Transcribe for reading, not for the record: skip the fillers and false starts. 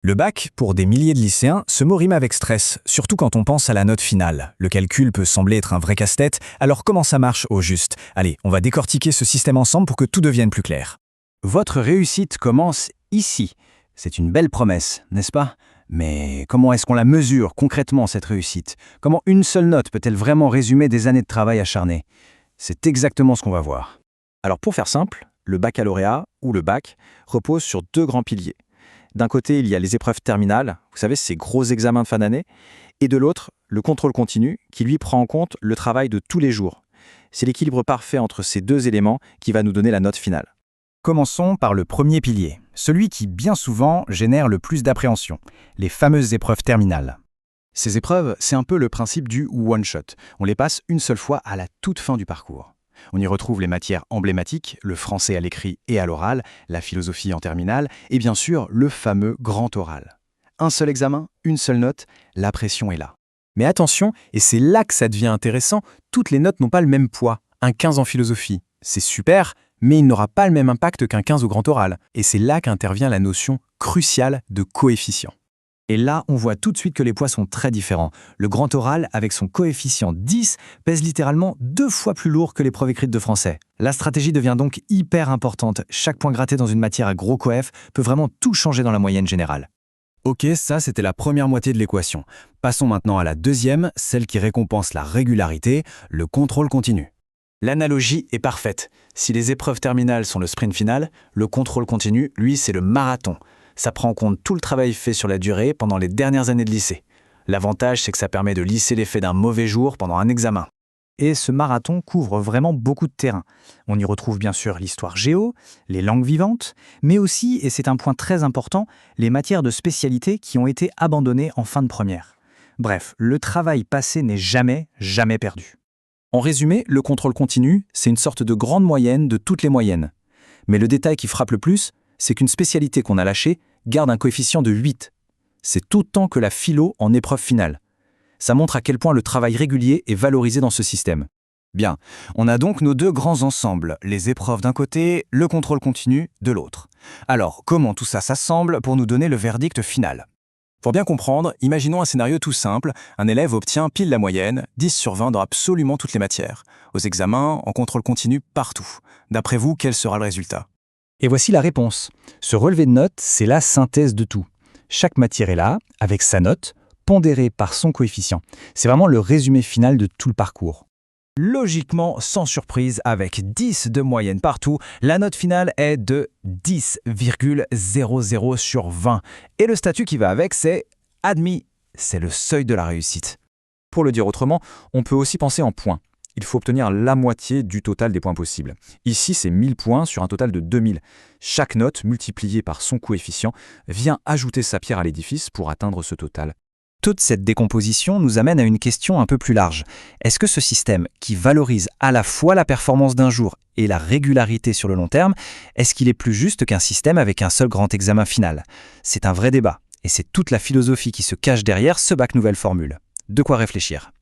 Le bac, pour des milliers de lycéens, ce mot rime avec stress, surtout quand on pense à la note finale. Le calcul peut sembler être un vrai casse-tête, alors comment ça marche au juste? Allez, on va décortiquer ce système ensemble pour que tout devienne plus clair. Votre réussite commence ici. C'est une belle promesse, n'est-ce pas? Mais comment est-ce qu'on la mesure concrètement, cette réussite? Comment une seule note peut-elle vraiment résumer des années de travail acharné? C'est exactement ce qu'on va voir. Alors pour faire simple, le baccalauréat, ou le bac, repose sur deux grands piliers. D'un côté, il y a les épreuves terminales, vous savez, ces gros examens de fin d'année, et de l'autre, le contrôle continu, qui lui prend en compte le travail de tous les jours. C'est l'équilibre parfait entre ces deux éléments qui va nous donner la note finale. Commençons par le premier pilier, celui qui bien souvent génère le plus d'appréhension, les fameuses épreuves terminales. Ces épreuves, c'est un peu le principe du one-shot. On les passe une seule fois à la toute fin du parcours. On y retrouve les matières emblématiques, le français à l'écrit et à l'oral, la philosophie en terminale, et bien sûr le fameux grand oral. Un seul examen, une seule note, la pression est là. Mais attention, et c'est là que ça devient intéressant, toutes les notes n'ont pas le même poids. Un 15 en philosophie, c'est super, mais il n'aura pas le même impact qu'un 15 au grand oral. Et c'est là qu'intervient la notion cruciale de coefficient. Et là, on voit tout de suite que les poids sont très différents. Le grand oral, avec son coefficient 10, pèse littéralement 2 fois plus lourd que l'épreuve écrite de français. La stratégie devient donc hyper importante. Chaque point gratté dans une matière à gros coef peut vraiment tout changer dans la moyenne générale. Ok, ça c'était la première moitié de l'équation. Passons maintenant à la deuxième, celle qui récompense la régularité, le contrôle continu. L'analogie est parfaite. Si les épreuves terminales sont le sprint final, le contrôle continu, lui, c'est le marathon. Ça prend en compte tout le travail fait sur la durée pendant les dernières années de lycée. L'avantage, c'est que ça permet de lisser l'effet d'un mauvais jour pendant un examen. Et ce marathon couvre vraiment beaucoup de terrain. On y retrouve bien sûr l'histoire géo, les langues vivantes, mais aussi, et c'est un point très important, les matières de spécialité qui ont été abandonnées en fin de première. Bref, le travail passé n'est jamais perdu. En résumé, le contrôle continu, c'est une sorte de grande moyenne de toutes les moyennes. Mais le détail qui frappe le plus, c'est qu'une spécialité qu'on a lâchée garde un coefficient de 8. C'est autant que la philo en épreuve finale. Ça montre à quel point le travail régulier est valorisé dans ce système. Bien, on a donc nos deux grands ensembles, les épreuves d'un côté, le contrôle continu de l'autre. Alors, comment tout ça s'assemble pour nous donner le verdict final? Pour bien comprendre, imaginons un scénario tout simple. Un élève obtient pile la moyenne, 10 sur 20 dans absolument toutes les matières. Aux examens, en contrôle continu, partout. D'après vous, quel sera le résultat? Et voici la réponse. Ce relevé de notes, c'est la synthèse de tout. Chaque matière est là, avec sa note, pondérée par son coefficient. C'est vraiment le résumé final de tout le parcours. Logiquement, sans surprise, avec 10 de moyenne partout, la note finale est de 10,00 sur 20. Et le statut qui va avec, c'est admis. C'est le seuil de la réussite. Pour le dire autrement, on peut aussi penser en points. Il faut obtenir la moitié du total des points possibles. Ici, c'est 1000 points sur un total de 2000. Chaque note, multipliée par son coefficient, vient ajouter sa pierre à l'édifice pour atteindre ce total. Toute cette décomposition nous amène à une question un peu plus large. Est-ce que ce système, qui valorise à la fois la performance d'un jour et la régularité sur le long terme, est-ce qu'il est plus juste qu'un système avec un seul grand examen final? C'est un vrai débat, et c'est toute la philosophie qui se cache derrière ce bac nouvelle formule. De quoi réfléchir.